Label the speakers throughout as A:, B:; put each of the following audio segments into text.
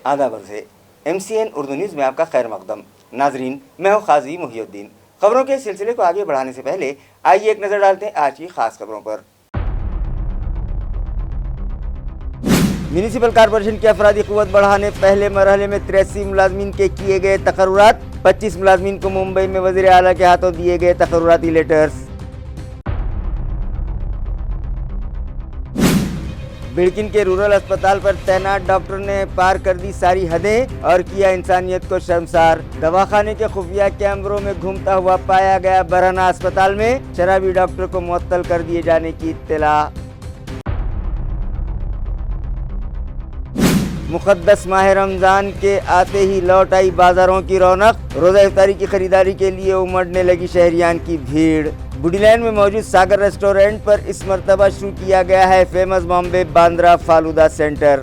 A: आदाब से MCN Urdu news में आपका खैर मकदम। नाजरीन, मैं हूँ काजी मुहिउद्दीन। खबरों के सिलसिले को आगे बढ़ाने से पहले आइए एक नज़र डालते हैं आज की खास खबरों पर। म्यूनिसिपल कॉरपोरेशन की अफरादी क़ुव्वत बढ़ाने पहले मरहले में 83 मुलाजमीन के किए गए तकर्रुरात। 25 मुलाजमीन को मुंबई में वज़ीर आला के हाथों दिए गए तकर्रुराती लेटर्स। बिड़किन के रूरल अस्पताल पर तैनात डॉक्टर ने पार कर दी सारी हदें और किया इंसानियत को शर्मसार। दवाखाने के खुफिया कैमरों में घूमता हुआ पाया गया बरहना अस्पताल में शराबी डॉक्टर को मुअत्तल कर दिए जाने की इत्तला। मुक़द्दस माह रमज़ान के आते ही लौट आई बाज़ारों की रौनक। रोज़ा इफ्तारी की खरीदारी के लिए उमड़ने लगी शहरियान की भीड़। बुडी लाइन में मौजूद सागर रेस्टोरेंट पर इस मरतबा शुरू किया गया है फेमस बॉम्बे बांद्रा फालूदा सेंटर।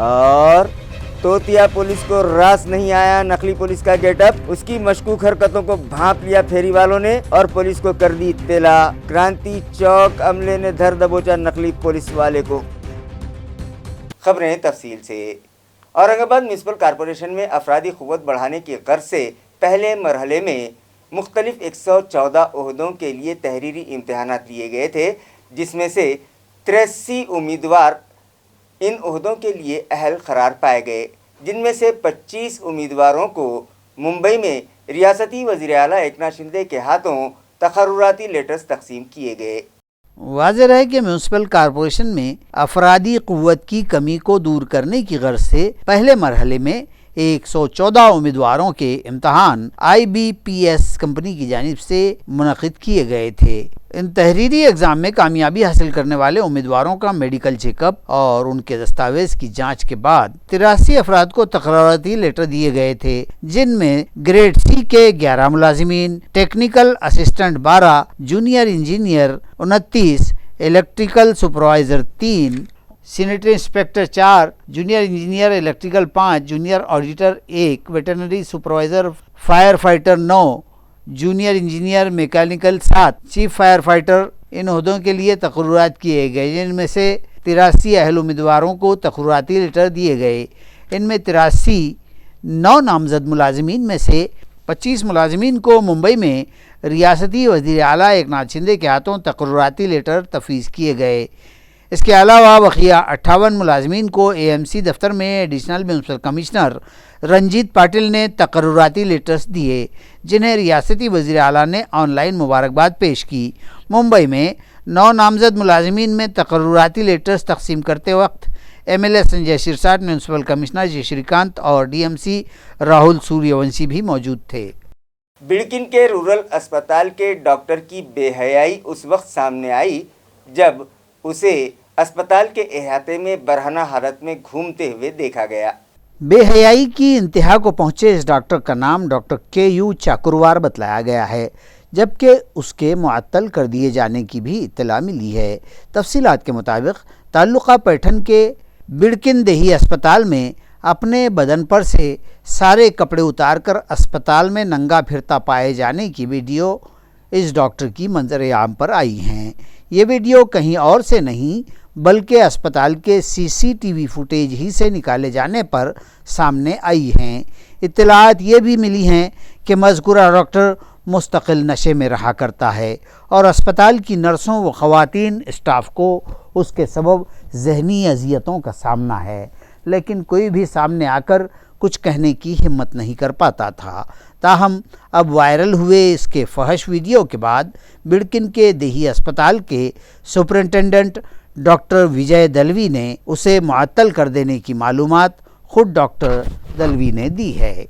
A: और तोतिया पुलिस को रास नहीं आया नकली पुलिस का गेटअप। उसकी मशकूक हरकतों को भांप लिया फेरी वालों ने और पुलिस को कर दी इत्तला। क्रांति चौक अमले ने धर दबोचा नकली पुलिस वाले को। खबरें तफसील से। औरंगाबाद म्यूनिसिपल कॉरपोरेशन में अफरादी क़ुव्वत बढ़ाने की गर्ज से पहले मरहले में मुख्तलिफ 114 ओहदों के लिए तहरीरी इम्तहानात लिए गए थे, जिसमें से 83 उम्मीदवार इन ओहदों के लिए अहल करार पाए गए, जिनमें से 25 उम्मीदवारों को मुंबई में रियासती वज़ीर आला एकनाथ शिंदे के हाथों तकर्रुराती लेटर्स तकसीम किए गए।
B: वाज़ेह है कि म्यूनिसिपल कॉरपोरेशन में अफरादी क़ुव्वत की कमी को दूर करने की गर्ज से पहले मरहले में 114 उम्मीदवारों के इम्तहान IBPS कंपनी की जानिब से मुनक़िद किए गए थे। इन तहरीरी एग्ज़ाम में कामयाबी हासिल करने वाले उम्मीदवारों का मेडिकल चेकअप और उनके दस्तावेज की जांच के बाद 83 अफराद को तकर्रुराती लेटर दिए गए थे, जिनमें ग्रेड C के 11 मुलाजिमीन, technical assistant 12, junior engineer 29, electrical supervisor 3, senior inspector 4, junior engineer electrical 5, junior auditor 1, veterinary supervisor fire fighter 9, junior engineer mechanical 7, chief fire fighter इन ओहदों के लिए तकर्रुरात किए गए, जिनमें से 83 अहल उम्मीदवारों को तकर्रुराती लेटर दिए गए। इनमें 83 नौ नामजद मुलाजिमीन में से 25 मुलाजिमीन को मुंबई में रियासती वज़ीर आला एकनाथ शिंदे के हाथों तकर्रुराती लेटर तफवीज़ किए गए। इसके अलावा बकिया 58 मुलाजमीन को AMC दफ्तर में additional municipal commissioner Ranjit Patil ने तकर्रुराती लेटर्स दिए, जिन्हें रियासती वज़ीर आला ने ऑनलाइन मुबारकबाद पेश की। मुंबई में 9 नामजद मुलाजमीन में तकर्रुराती लेटर्स तकसीम करते वक्त MLA Sanjay Sirsat, municipal commissioner ji Shrikant और DMC राहुल सूर्यवंशी भी मौजूद थे।
A: बिड़किन के रूरल अस्पताल के डॉक्टर की बेहयाई उस वक्त सामने आई जब उसे अस्पताल के अहाते में बरहना हालत में घूमते हुए देखा गया।
B: बेहयाई की इंतहा को पहुंचे इस डॉक्टर का नाम डॉक्टर KU चाकुरवार बतलाया गया है, जबकि उसके मुअत्तल कर दिए जाने की भी इत्तला मिली है। तफसीलात के मुताबिक ताल्लुका पैठन के बिड़किन देही अस्पताल में अपने बदन पर से सारे कपड़े उतार कर अस्पताल में नंगा फिरता पाए जाने की वीडियो इस डॉक्टर की मंजर आम पर आई हैं। ये वीडियो कहीं और से नहीं बल्कि अस्पताल के CCTV फुटेज ही से निकाले जाने पर सामने आई हैं। इत्तलात ये भी मिली हैं कि मज़कूरा डॉक्टर मुस्तकिल नशे में रहा करता है और अस्पताल की नर्सों व ख़वातीन स्टाफ को उसके सबब ज़हनी अज़ियतों का सामना है, लेकिन कोई भी सामने आकर कुछ कहने की हिम्मत नहीं कर पाता था। ताहम अब वायरल हुए इसके फहश वीडियो के बाद बिड़किन के देही अस्पताल के सुपरिटेंडेंट डॉक्टर विजय दलवी ने उसे मुअत्तल कर देने की मालूमात खुद डॉक्टर दलवी ने दी है।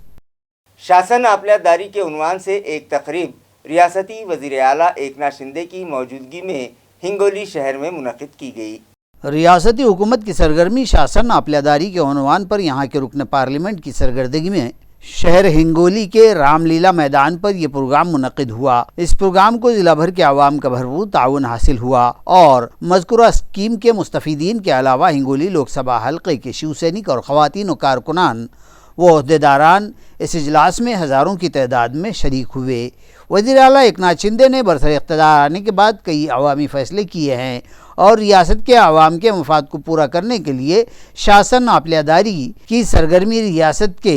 A: शासन आपल्या दारी के उन्वान से एक तकरीब रियासती वज़ीर आला एकनाथ शिंदे की मौजूदगी में हिंगोली शहर में मुनक़िद की गई।
B: रियासती हुकूमत की सरगर्मी शासन आपल्यादारी के उन्वान पर यहाँ के रुकन पार्लियामेंट की सरगर्दगी में शहर हिंगोली के रामलीला मैदान पर यह प्रोग्राम मुनक़िद हुआ। इस प्रोग्राम को ज़िला भर के आवाम का भरपूर ताउन हासिल हुआ और मज़कूरा स्कीम के मुस्तफ़ीदीन के अलावा हिंगोली लोकसभा हल्के के शिवसैनिक और ख़वातीन व कारकुनान व ओहदेदारान इस इजलास में हज़ारों की तादाद में शरीक हुए। वज़ीर आला एकनाथ शिंदे ने बरसर इक़्तिदार आने के बाद कई अवामी फ़ैसले किए हैं اور ریاست کے عوام کے مفاد کو پورا کرنے کے لیے شاسن عاپلیداری کی سرگرمی ریاست کے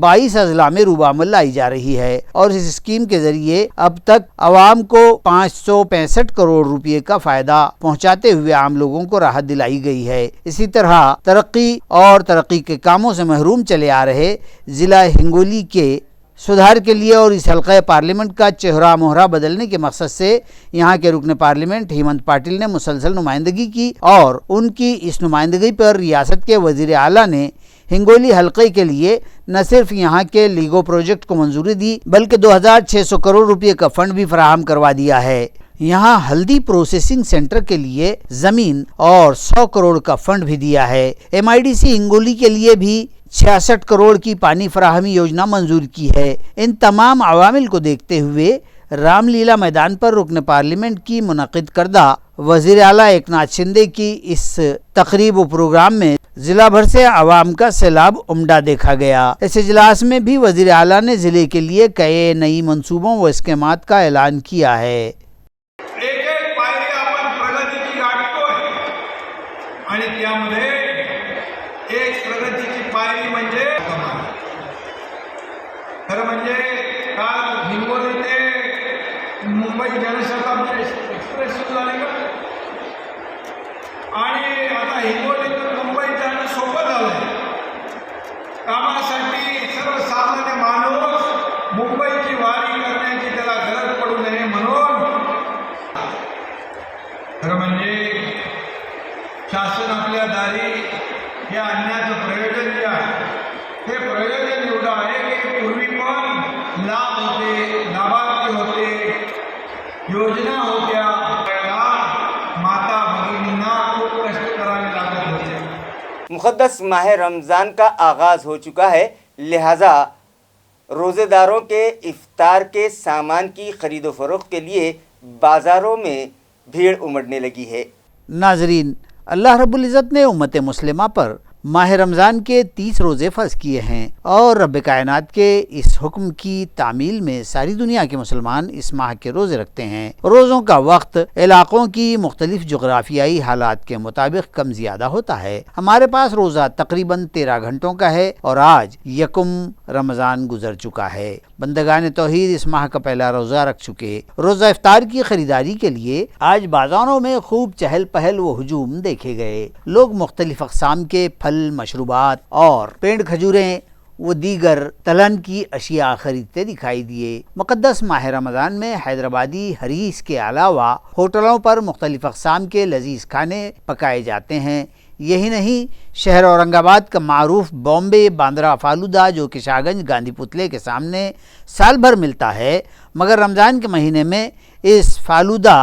B: 22 اضلاع میں روبعمل لائی جا رہی ہے اور اس اسکیم کے ذریعے اب تک عوام کو 565 کروڑ روپے کا فائدہ پہنچاتے ہوئے عام لوگوں کو راحت دلائی گئی ہے۔ اسی طرح ترقی کے کاموں سے محروم چلے آ رہے ضلع ہنگولی کے سدھار کے لیے اور اس حلقہ پارلیمنٹ کا چہرہ مہرہ بدلنے کے مقصد سے یہاں کے رکن پارلیمنٹ ہیمنت پاٹل نے مسلسل نمائندگی کی اور ان کی اس نمائندگی پر ریاست کے وزیر اعلیٰ نے ہنگولی حلقے کے لیے نہ صرف یہاں کے لیگو پروجیکٹ کو منظوری دی بلکہ 2600 کروڑ روپے کا فنڈ بھی فراہم کروا دیا ہے۔ یہاں ہلدی پروسیسنگ سینٹر کے لیے زمین اور 100 کروڑ کا فنڈ بھی دیا ہے۔ MIDC ہنگولی کے لیے بھی 66 کروڑ کی پانی فراہمی یوجنا منظور کی ہے۔ ان تمام عوامل کو دیکھتے ہوئے رام لیلا میدان پر رکن پارلیمنٹ کی منعقد کردہ وزیر اعلیٰ ایکناتھ شندے کی اس تقریب و پروگرام میں ضلع بھر سے عوام کا سیلاب عمدہ دیکھا گیا۔ اس اجلاس میں بھی وزیر اعلیٰ نے ضلع کے لیے کئی نئی منصوبوں و اسکیمات کا اعلان کیا ہے۔
C: एक पायरी आपण प्रगतीची गाठतोय आणि त्यामध्ये एक प्रगतीची पायरी म्हणजे खरं म्हणजे काल हिंगोली ते मुंबई जनशताब्दी एक्सप्रेस सुरू झाली का आणि आता हिंगोली ते मुंबई जाणं सोपं झालंय। कामासाठी सर्वसामान्य माणूस मुंबईची वारी करण्याची त्याला गरज पडू नये म्हणून खरं म्हणजे शासन आपल्या दारी हे आणण्याचं प्रयोजन जे आहे हे प्रयोजन एवढं आहे की पूर्वी पण लाभ होते, लाभार्थी होते, योजना होत्या, माता भगिनींना खूप कष्ट करावे लागत होते।
A: मुक़द्दस माह रमज़ान का आगाज़ हो चुका है, लिहाजा रोज़ेदारों के इफ्तार के सामान की खरीदो फरोख्त के लिए बाज़ारों में भीड़ उमड़ने लगी है।
B: नाजरीन, अल्लाह रब्बुल इज़्ज़त ने उम्मत मुस्लिमा पर माह रमज़ान के 30 रोज़े फ़र्ज़ किए हैं और रब कायनात के इस हुक्म की तामील में सारी दुनिया के मुसलमान इस माह के रोज़े रखते हैं। रोज़ों का वक्त इलाक़ों की मुख्तलिफ जोग्राफियाई हालात के मुताबिक कम ज़्यादा होता है। हमारे पास रोज़ा तकरीबन 13 घंटों का है और आज यकुम रमज़ान गुजर चुका है। बंदगान तौहीद इस माह का पहला रोज़ा रख चुके। रोज़ा इफ्तार की खरीदारी के लिए आज बाज़ारों में खूब चहल पहल व हुजूम देखे गए। लोग मुख्तलिफ अक़साम के फल, मशरूबात और पेड़ खजूरें वो दीगर तलन की अशिया खरीदते दिखाई दिए। मुक़द्दस माह रमज़ान में हैदराबादी हरीस के अलावा होटलों पर मुख्तलिफ अक़साम के लजीज़ खाने पकाए जाते हैं। यही नहीं, शहर औरंगाबाद का मारूफ बॉम्बे बांद्रा फालूदा जो कि शाहगंज गांधी पुतले के सामने साल भर मिलता है, मगर रमज़ान के महीने में इस फालूदा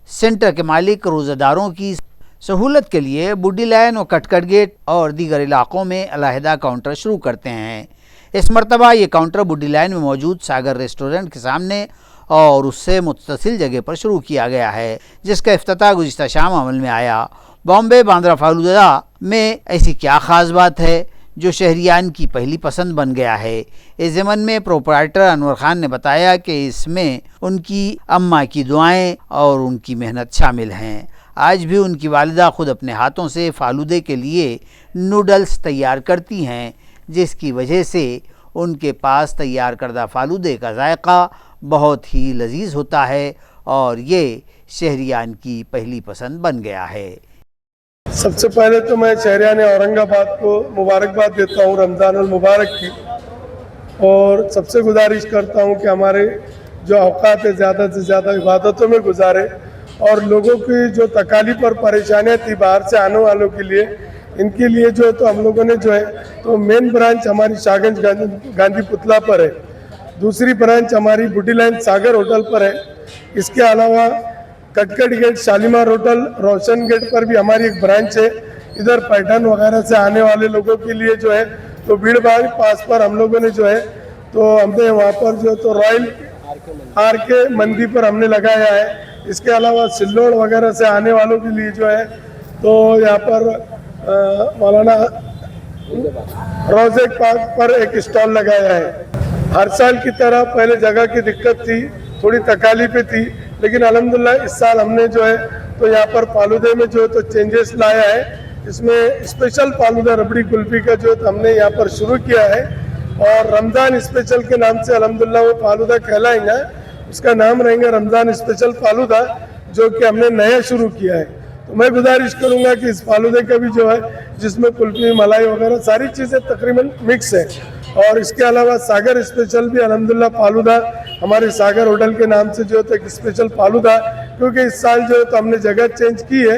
B: सेंटर के मालिक रोज़ेदारों की सहूलत के लिए बुड्डी लाइन व कटकट गेट और दीगर इलाक़ों में अलहदा काउंटर शुरू करते हैं। इस मरतबा ये काउंटर बुड्डी लाइन में मौजूद सागर रेस्टोरेंट के सामने और उससे मुत्तसिल जगह पर शुरू किया गया है, जिसका इफ्तिताह गुज़िश्ता शाम अमल में आया। बॉम्बे बांद्रा फालूदा में ऐसी क्या ख़ास बात है जो शहरियान की पहली पसंद बन गया है। इस ज़मन में प्रोपराइटर अनवर खान ने बताया कि इसमें उनकी अम्मा की दुआएं और उनकी मेहनत शामिल हैं। आज भी उनकी वालिदा ख़ुद अपने हाथों से फालूदे के लिए नूडल्स तैयार करती हैं, जिसकी वजह से उनके पास तैयार करदा फालूदे का जायका बहुत ही लजीज होता है और ये शहरियान की पहली पसंद बन गया है।
D: सबसे पहले तो मैं शहरियान औरंगाबाद को मुबारकबाद देता हूँ रमज़ान अल मुबारक की, और सबसे गुजारिश करता हूँ कि हमारे जो औकात है ज़्यादा से ज़्यादा इबादतों में गुजारे और लोगों की जो तकालीफ और परेशानियाँ थी बाहर से आने वालों के लिए, इनके लिए जो है तो हम लोगों ने जो है तो मेन ब्रांच हमारी शाहगंज गांधी पुतला पर है, दूसरी ब्रांच हमारी बुड्डी लाइन सागर होटल पर है। इसके अलावा कटकट गेट, शालीमार होटल, रोशन गेट पर भी हमारी एक ब्रांच है। इधर पैठन वगैरह से आने वाले लोगों के लिए जो है तो भीड़ भाड़ पास पर हम लोगों ने जो है तो हमने वहाँ पर जो तो रॉयल आर के मंदी पर हमने लगाया है। इसके अलावा सिल्लोड़ वगैरह से आने वालों के लिए जो है तो यहाँ पर मौलाना रोज़े पार्क पर एक स्टॉल लगाया है। हर साल की तरह पहले जगह की दिक्कत थी, थोड़ी तकालीफें थी, लेकिन अल्हम्दुलिल्लाह इस साल हमने जो है तो यहाँ पर फालूदे में जो तो चेंजेस लाया है, इसमें स्पेशल फालूदा रबड़ी कुल्फी का जो हमने यहाँ पर शुरू किया है और रमज़ान स्पेशल के नाम से अल्हम्दुलिल्लाह वो फालूदा कहलाएगा। उसका नाम रहेगा रमज़ान स्पेशल फालूदा, जो कि हमने नया शुरू किया है। तो मैं गुजारिश करूँगा कि इस फालूदे का भी जो है, जिसमें कुल्फी मलाई वगैरह सारी चीज़ें तकरीबन मिक्स है, और इसके अलावा सागर स्पेशल भी अल्हम्दुलिल्लाह फालूदा हमारे सागर होटल के नाम से जो है एक स्पेशल फालूदा, क्योंकि इस साल जो है तो हमने जगह चेंज की है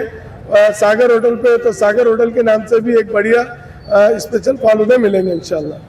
D: सागर होटल पे, तो सागर होटल के नाम से भी एक बढ़िया स्पेशल फालूदा मिलेंगे इंशाल्लाह।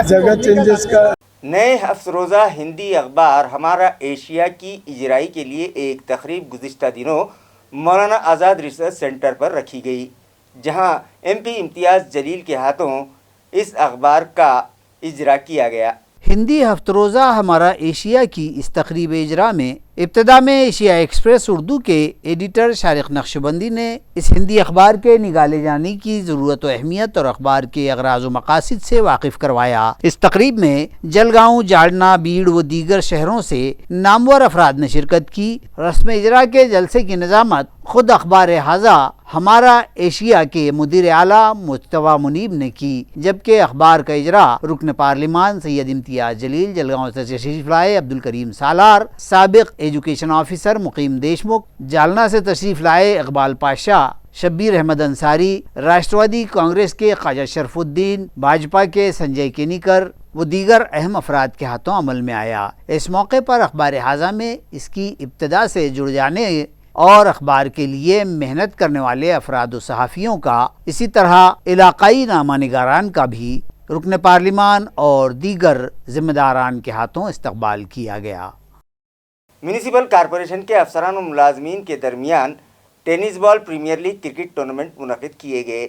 D: जगह चेंजेस का
A: नए अफसरोज़ा हिंदी अखबार हमारा एशिया की इजराई के लिए एक तकरीब गुज़िश्ता दिनों मौलाना आज़ाद रिसर्च सेंटर पर रखी गई, जहां MP इम्तियाज़ जलील के हाथों इस अखबार का इजरा किया गया।
B: हिंदी हफ्तरोज़ा हमारा एशिया की इस तकरीब इजरा में इब्तदा में एशिया एक्सप्रेस उर्दू के एडिटर शारिक नक्शबंदी ने इस हिंदी अखबार के निकाले जाने की ज़रूरत व अहमियत और अखबार के अगराज़ व मकासिद से वाकिफ़ करवाया। इस तकरीब में जलगांव, जालना, बीड़ व दीगर शहरों से नामवर अफराद ने शिरकत की। रस्म इजरा के जलसे की निज़ामत खुद अखबार हाजा हमारा एशिया के मुदीर आला मुज्तबा मुनीब ने की, जबकि अखबार का इजरा रुकन पार्लिमान सैयद इम्तियाज़ जलील, जलगांव से तशरीफ लाए अब्दुल करीम सालार, साबिक एजुकेशन ऑफिसर मुकीम देशमुख, जालना से तशरीफ लाए इकबाल पाशा, शब्बीर अहमद अंसारी, राष्ट्रवादी कांग्रेस के ख्वाजा शरफुद्दीन, भाजपा के संजय केनीकर वो दीगर अहम अफराद के हाथों अमल में आया। इस मौके पर अखबार हाजा में इसकी इब्तदा से जुड़ जाने और अखबार के लिए मेहनत करने वाले अफराद व सहाफ़ियों का, इसी तरह इलाकाई नामा निगारान का भी रुकन पार्लिमान और दीगर जिम्मेदारान के हाथों इस्तकबाल किया गया।
A: म्यूनिसिपल कॉरपोरेशन के अफसरान और मुलाजमीन के दरमियान tennis ball premier league cricket tournament मुनक़िद किए गए,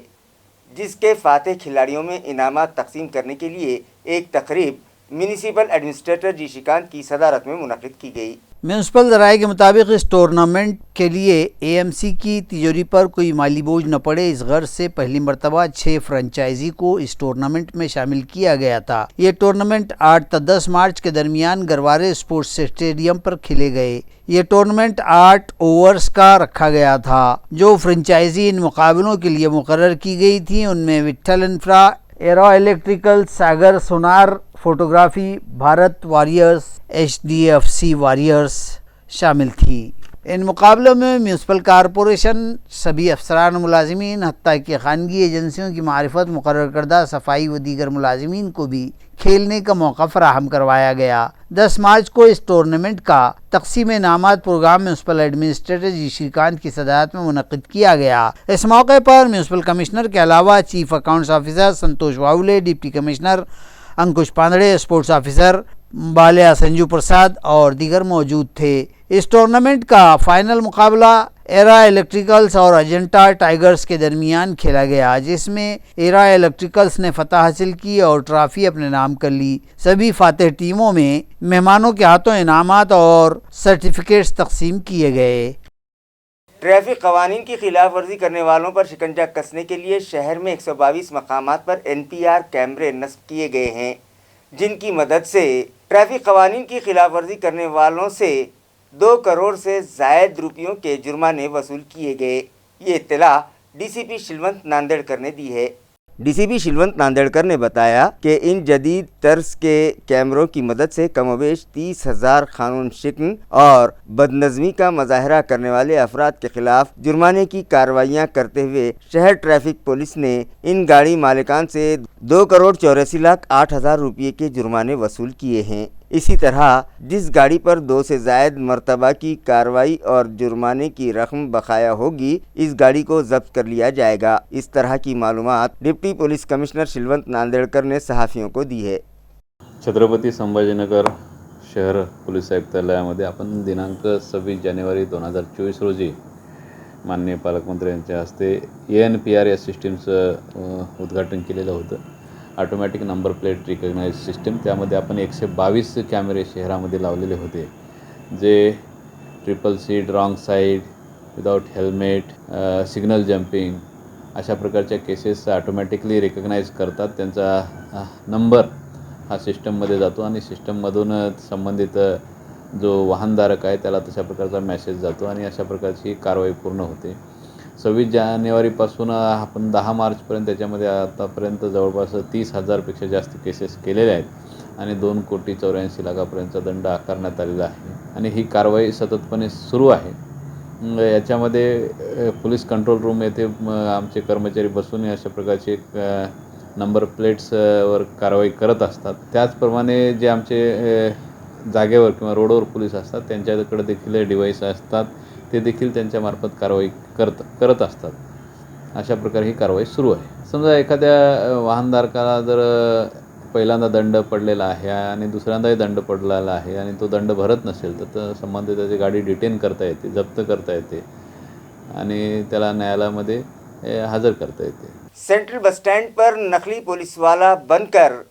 A: जिसके फातेह खिलाड़ियों में इनामात तकसीम करने के लिए एक तकरीब म्यूनिसिपल एडमिनिस्ट्रेटर जी श्रीकांत की सदारत में मुनक़िद की गई।
B: म्यूनसिपल ज़राए के मुताबिक इस टूर्नामेंट के लिए AMC की तिजोरी पर कोई माली बोझ न पड़े, इस गर्ज से पहली मरतबा 6 फ्रेंचाइजी को इस टूर्नामेंट में शामिल किया गया था। ये टूर्नामेंट 8 से 10 मार्च के दरमियान गरवारे स्पोर्ट्स स्टेडियम पर खेले गए। ये टूर्नामेंट 8 ओवर्स का रखा गया था। जो फ्रेंचाइजी इन मुकाबलों के लिए मुकर्रर की गई थी उनमें Vitthal infra, aero electrical, Sagar Sonar, photography, Bharat warriors, HDFC warriors शामिल थी। इन मुकाबलों में म्यूनसिपल कॉरपोरेशन सभी अफसरान मुलाजिमीन हत्ता कि खानगी एजेंसियों की मारिफत मुकर्रर करदा सफाई व दीगर मुलाजिमीन को भी खेलने का मौका फराहम करवाया गया। 10 मार्च को इस टूर्नामेंट का तकसीम इनामात प्रोग्राम म्यूनसिपल एडमिनिस्ट्रेटर जी श्रीकांत की सदारत में मुनक़िद किया गया। इस मौके पर म्यूनसिपल कमिश्नर के अलावा चीफ अकाउंट्स ऑफिसर संतोष वाउले, डिप्टी कमिश्नर अंकुश पांदड़े, स्पोर्ट्स ऑफिसर बालिया संजू प्रसाद और दीगर मौजूद थे। इस टूर्नामेंट का फाइनल मुकाबला एरा इलेक्ट्रिकल्स और अजंता टाइगर्स के दरमियान खेला गया, जिसमें एरा इलेक्ट्रिकल्स ने फतह हासिल की और ट्रॉफी अपने नाम कर ली। सभी फातेह टीमों में मेहमानों के हाथों इनामात और सर्टिफिकेट्स तकसीम किए गए।
A: ट्रैफिक कवानीन की खिलाफ वर्जी करने वालों पर शिकंजा कसने के लिए शहर में 122 मकामात पर NPR कैमरे नस्ब किए गए हैं, जिनकी मदद से ट्रैफिक कवानीन की खिलाफ वर्जी करने वालों से 2 करोड़ से ज़ायद रुपयों के जुर्माने वसूल किए गए। ये इत्तला DCP शिलवंत नांदेड़कर ने दी है। DCP शिलवंत नांदेड़कर ने बताया कि इन जदीद तर्ज के कैमरों की मदद से कमोबेश 30,000 कानून शिकन और बदनज़मी का मुजाहरा करने वाले अफराद के खिलाफ जुर्माने की कार्रवाइयाँ करते हुए शहर ट्रैफिक पुलिस ने इन गाड़ी मालिकान से 2,84,08,000 रुपये के जुर्माने वसूल किए हैं। इसी तरह जिस गाड़ी पर 2 से ज़ायद मरतबा की कार्रवाई और जुर्माने की रकम बकाया होगी, इस गाड़ी को जब्त कर लिया जाएगा। इस तरह की मालूमात deputy police commissioner Shilwant Nandedkar ने सहाफ़ियों को दी है।
E: छत्रपती संभाजीनगर शहर पोलीस आयुक्तालयामध्ये आपण दिनांक 26 जानेवारी 2024 रोजी माननीय पालकमंत्री यांच्या हस्ते ANPR या सिस्टीमचं उद्घाटन केलेलं होतं। Automatic number plate recognize system, त्यामध्ये आपण 122 कॅमेरे शहरामध्ये लावलेले होते, जे triple seat, wrong side, without helmet, signal jumping अशा प्रकारच्या केसेस ऑटोमॅटिकली रिकग्नाइज करतात। त्यांचा नंबर हा सिस्टममध्ये जातो आणि सिस्टममधून संबंधित जो वाहनधारक आहे त्याला तशा प्रकारचा मेसेज जातो आणि अशा प्रकारची कारवाई पूर्ण होते. 26 जानेवारीपासून आपण 10 मार्चपर्यंत त्याच्यामध्ये आतापर्यंत जवळपास 30,000पेक्षा जास्त केसेस केलेल्या आहेत आणि 2,84,00,000 दंड आकारण्यात आलेला आहे आणि ही कारवाई सततपणे सुरू आहे. याच्यामध्ये पोलीस कंट्रोल रूम येथे आमचे कर्मचारी बसून अशा प्रकारचे नंबर प्लेट्सवर कारवाई करत असतात. त्याचप्रमाणे जे आमचे जागेवर किंवा रोडवर पोलीस असतात त्यांच्याकडे देखील डिव्हाइस असतात, ते देखील त्यांच्यामार्फत कारवाई करत असतात. अशा प्रकारे ही कारवाई सुरू आहे. समजा एखाद्या वाहनधारकाला जर पहिल्यांदा दंड पडलेला आहे आणि दुसऱ्यांदाही दंड पडलेला आहे आणि तो दंड भरत नसेल तर संबंधित त्याची गाडी डिटेन करता येते, जप्त करता येते आणि त्याला न्यायालयामध्ये हजर करता येते.
A: सेंट्रल बस स्टैंड पर नकली पुलिस वाला बनकर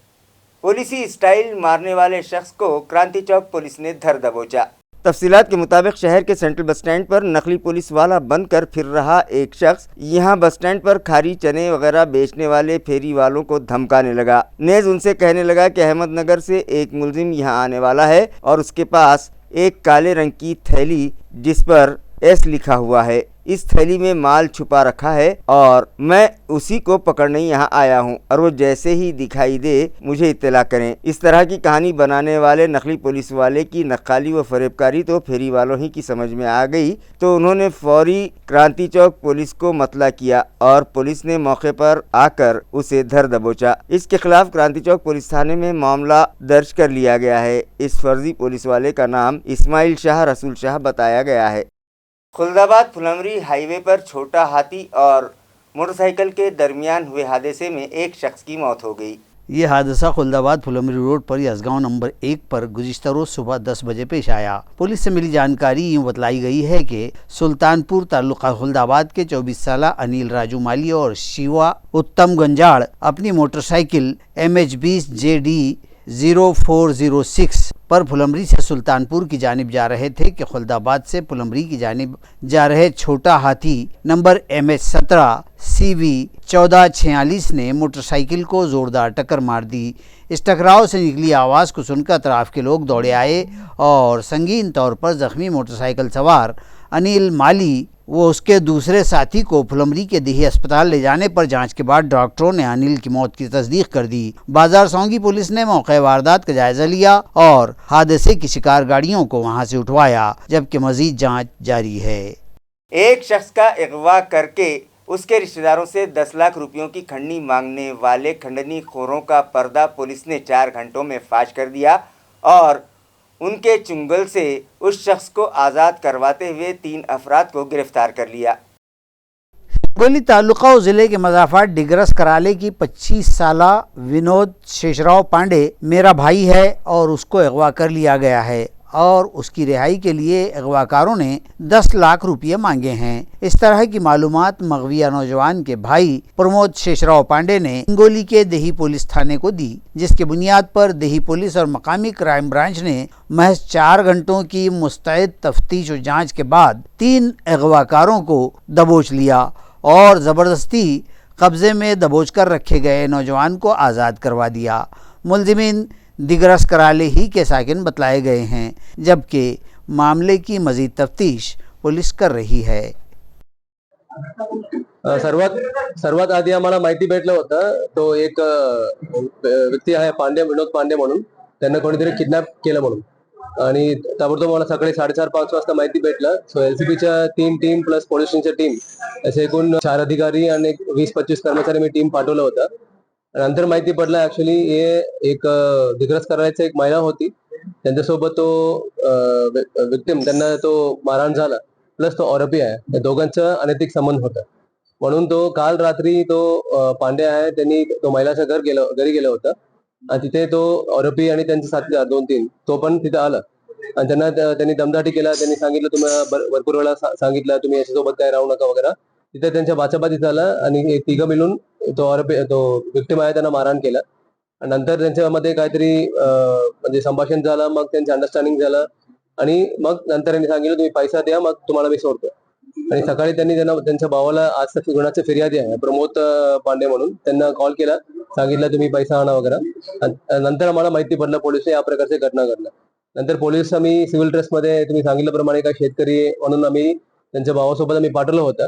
A: पुलिसी स्टाइल मारने वाले शख्स को क्रांति चौक पुलिस ने धर दबोचा. तफसीलात के मुताबिक शहर के सेंट्रल बस स्टैंड पर नकली पुलिस वाला बनकर फिर रहा एक शख्स यहां बस स्टैंड पर खारी चने वगैरह बेचने वाले फेरी वालों को धमकाने लगा. नेज उनसे कहने लगा कि अहमदनगर से एक मुलजिम यहां आने वाला है और उसके पास एक काले रंग की थैली जिस पर एस लिखा हुआ है, इस थैली में माल छुपा रखा है और मैं उसी को पकड़ने यहाँ आया हूँ और वो जैसे ही दिखाई दे मुझे इत्तला करें. इस तरह की कहानी बनाने वाले नकली पुलिस वाले की नक्काली व फरेबकारी तो फेरी वालों ही की समझ में आ गई, तो उन्होंने फौरी क्रांति चौक पुलिस को मतला किया और पुलिस ने मौके पर आकर उसे धर दबोचा. इसके खिलाफ क्रांति चौक पुलिस थाने में मामला दर्ज कर लिया गया है. इस फर्जी पुलिस वाले का नाम इस्माइल शाह रसूल शाह बताया गया है. खुलदाबाद फुलमरी हाईवे पर छोटा हाथी और मोटरसाइकिल के दरमियान हुए हादसे में एक शख्स की मौत हो गई.
B: ये हादसा खुलदाबाद फुलमरी रोड पर यसगांव नंबर 1 पर गुज़िश्ता रोज सुबह 10 बजे पेश आया. पुलिस से मिली जानकारी यूँ बतलाई गई है कि सुल्तानपुर तालुका खुलदाबाद के 24 साला अनिल राजू माली और शिवा उत्तम गंजाड़ अपनी मोटरसाइकिल MH20 JD 0406 पर फुलमरी से सुल्तानपुर की जानिब जा रहे थे कि खुलदाबाद से फुलमरी की जानिब जा रहे छोटा हाथी नंबर MH17 CV 1446 ने मोटरसाइकिल को ज़ोरदार टक्कर मार दी. इस टकराव से निकली आवाज़ को सुनकर अतराफ़ के लोग दौड़े आए और संगीन तौर पर ज़ख्मी मोटरसाइकिल सवार अनिल माली वो उसके दूसरे साथी को फुलमरी के दिही अस्पताल ले जाने पर जांच के बाद डॉक्टरों ने अनिल की मौत की तस्दीक कर दी. बाजार सौंगी पुलिस ने मौके वारदात का जायजा लिया और हादसे की शिकार गाड़ियों को वहां से उठवाया, जबकि मजीद जांच जारी है.
A: एक शख्स का अगवा करके उसके रिश्तेदारों से 10 लाख रुपयों की खंडनी मांगने वाले खंडनी खोरों का पर्दा पुलिस ने 4 घंटों में फाश कर दिया और उनके चुंगल से उस शख्स को आज़ाद करवाते हुए 3 अफराद को गिरफ्तार कर लिया.
B: हिंगोली तालुका ज़िले के मज़ाफ़ात डिगरस कराले की 25 साला विनोद शेषराव पांडे मेरा भाई है और उसको अगवा कर लिया गया है और उसकी रिहाई के लिए अगवाकारों ने 10 लाख रुपये मांगे हैं. इस तरह की मालूमात मगविया नौजवान के भाई प्रमोद शेषराव पांडे ने हिंगोली के देही पुलिस थाने को दी, जिसके बुनियाद पर देही पुलिस और मकामी क्राइम ब्रांच ने महज 4 घंटों की मुस्तैद तफ्तीश और जांच के बाद 3 अगवाकारों को दबोच लिया और ज़बरदस्ती कब्ज़े में दबोच कर रखे गए नौजवान को आज़ाद करवा दिया. मुलजिमीन दिगरस कराले ही के साकिन बतलाए गए हैं, जबकि मामले की मज़ीद तफ्तीश पुलिस कर रही है.
F: सर्वात आधी आम्हाला माहिती भेटलं होतं, तो एक व्यक्ती आहे पांडे, विनोद पांडे म्हणून, त्यांना कोणीतरी किडनॅप केलं म्हणून आणि ताबडतोब मला सकाळी 4:30-5 वाजता माहिती भेटलं. सो LCBच्या 3 टीम प्लस पोलीस स्टेशनच्या टीम असे एकूण 4 अधिकारी आणि 20-25 कर्मचारी मी टीम पाठवलं होतं. नंतर माहिती पडलं ऍक्च्युली हे एक दिग्रस करायची एक महिला होती, त्यांच्यासोबत तो विक्टिम त्यांना तो मारहाण झाला, प्लस तो आरोपी आहे. या दोघांचा अनैतिक संबंध होता म्हणून तो काल रात्री तो पांडे आहे त्यांनी तो महिलाच्या घरी गेला होता आणि तिथे तो आरोपी आणि त्यांचे साथीदार 2-3 तो पण तिथे आला आणि त्यांनी दमदाटी केला. त्यांनी सांगितलं, तुम्हाला भरपूर वेळा सांगितलं तुम्ही याच्यासोबत काय राहू नका वगैरे. तिथे त्यांच्या बाचाबाची झाला आणि 3 मिळून तो आरोपी तो विक्टिम आहे त्यांना मारहाण केलं. नंतर त्यांच्यामध्ये काहीतरी म्हणजे संभाषण झालं, मग त्यांचं अंडरस्टँडिंग झालं आणि मग नंतर त्यांनी सांगितलं तुम्ही पैसा द्या मग तुम्हाला मी सोडतो. आणि सकाळी त्यांनी त्यांच्या भावाला आज गुन्ह्याची फिर्यादी आहे प्रमोद पांडे म्हणून, त्यांना कॉल केला, सांगितलं तुम्ही पैसा आणा वगैरे. नंतर आम्हाला माहिती पडलं पोलिसने या प्रकारची घटना घडल्या. नंतर पोलीस आम्ही सिव्हिल ड्रेसमध्ये तुम्ही सांगितल्याप्रमाणे काही शेतकरी म्हणून आम्ही त्यांच्या भावासोबत आम्ही पाठवलं होतं.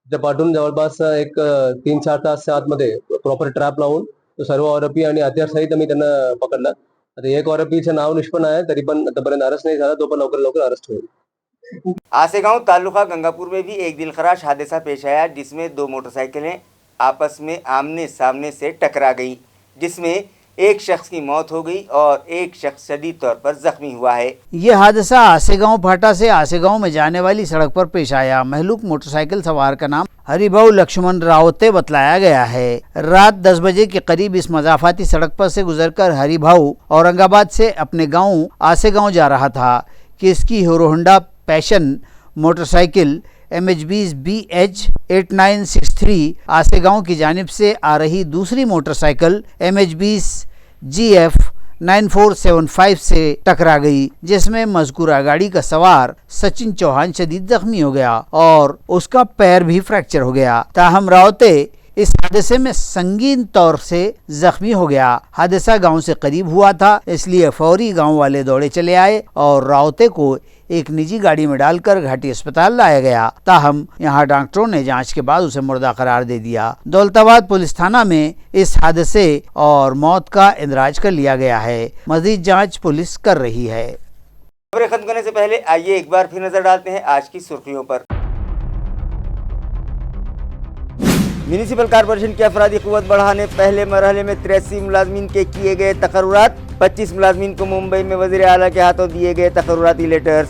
F: ते पाठवून जवळपास एक 3-4 तास आतमध्ये प्रॉपर ट्रॅप लावून तो सर्व आरोपी आणि हत्यारसहित आम्ही त्यांना पकडला. आता एक आरोपीचं नाव निष्पन्न आहे, तरी पण आतापर्यंत अरेस्ट नाही झाला. तो पण लवकर अरेस्ट होईल.
A: आसेगांव तालुका गंगापुर में भी एक दिलखराश हादसा पेश आया, जिसमें दो मोटरसाइकिलें आपस में आमने सामने से टकरा गई, जिसमें एक शख्स की मौत हो गई और एक शख्स शदीद तौर पर जख्मी हुआ है।
B: ये हादसा आसेगांव फाटा से आसेगांव में जाने वाली सड़क पर पेश आया। महलूक मोटरसाइकिल सवार का नाम हरिभाऊ लक्ष्मण रावते बतलाया गया है। रात 10 बजे के करीब इस मजाफाती सड़क पर से गुजरकर हरिभाऊ औरंगाबाद से अपने गांव आसेगांव जा रहा था कि इसकी hero Honda passion motorcycle MH20 BH 8963 Asegaon की जानिब से आ रही दूसरी मोटरसाइकिल MH20 GF 9475 से टकरा गई, जिसमें मजकूरा गाड़ी का सवार सचिन चौहान शदीद जख्मी हो गया और उसका पैर भी फ्रैक्चर हो गया। ताहम रावते इस हादसे में संगीन तौर से जख्मी हो गया। हादसा गांव से करीब हुआ था, इसलिए फौरी गांव वाले दौड़े चले आए और रावते को एक निजी गाड़ी में डालकर घाटी अस्पताल लाया गया। ताहम यहां डॉक्टरों ने जांच के बाद उसे मुर्दा करार दे दिया। दौलताबाद पुलिस थाना में इस हादसे और मौत का इंदराज कर लिया गया है। मजीद जांच पुलिस कर रही है।
A: खबरें खत्म करने से पहले आइए एक बार फिर नजर डालते हैं आज की सुर्खियों पर। म्यूनिसिपल कॉर्पोरेशन की अफरादी कुव्वत बढ़ाने पहले मरहले में 83 मुलाजमीन के किए गए तकर्रुरात। 25 मुलाजमीन को मुंबई में वज़ीर आला के हाथों दिए गए तकर्रुराती लेटर्स।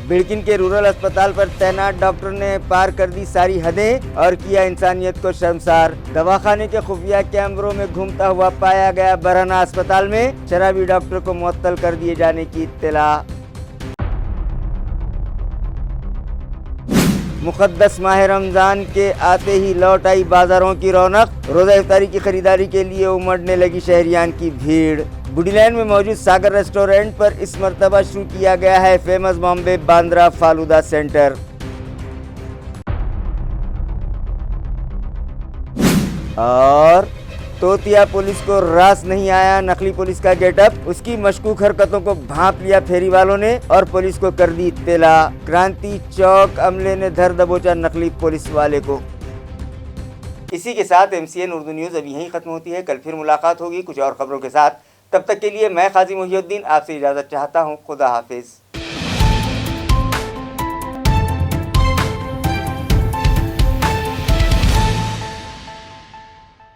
A: बिड़किन के रूरल अस्पताल पर तैनात डॉक्टर ने पार कर दी सारी हदें और किया इंसानियत को शर्मसार। दवाखाने के खुफिया कैमरों में घूमता हुआ पाया गया बरहना अस्पताल में शराबी डॉक्टर को मुअत्तल कर दिए जाने की इत्तला। मुक़द्दस माह रमज़ान के आते ही लौट आई बाज़ारों की रौनक। रोज़ा इफ्तारी की खरीदारी के लिए उमड़ने लगी शहरियान की भीड़। बुडी लाइन में मौजूद सागर रेस्टोरेंट पर इस मरतबा शुरू किया गया है फेमस बॉम्बे बांद्रा फालूदा सेंटर। और तोतिया पुलिस को रास नहीं आया नकली पुलिस का गेटअप, उसकी मशकूक हरकतों को भांप लिया फेरी वालों ने और पुलिस को कर दी इत्तला। क्रांति चौक अमले ने धर दबोचा नकली पुलिस वाले को। इसी के साथ MCN उर्दू न्यूज़ अभी यहीं खत्म होती है। कल फिर मुलाकात होगी कुछ और खबरों के साथ। तब तक के लिए मैं काजी मुहिउद्दीन आपसे इजाज़त चाहता हूँ। खुदा हाफिज़।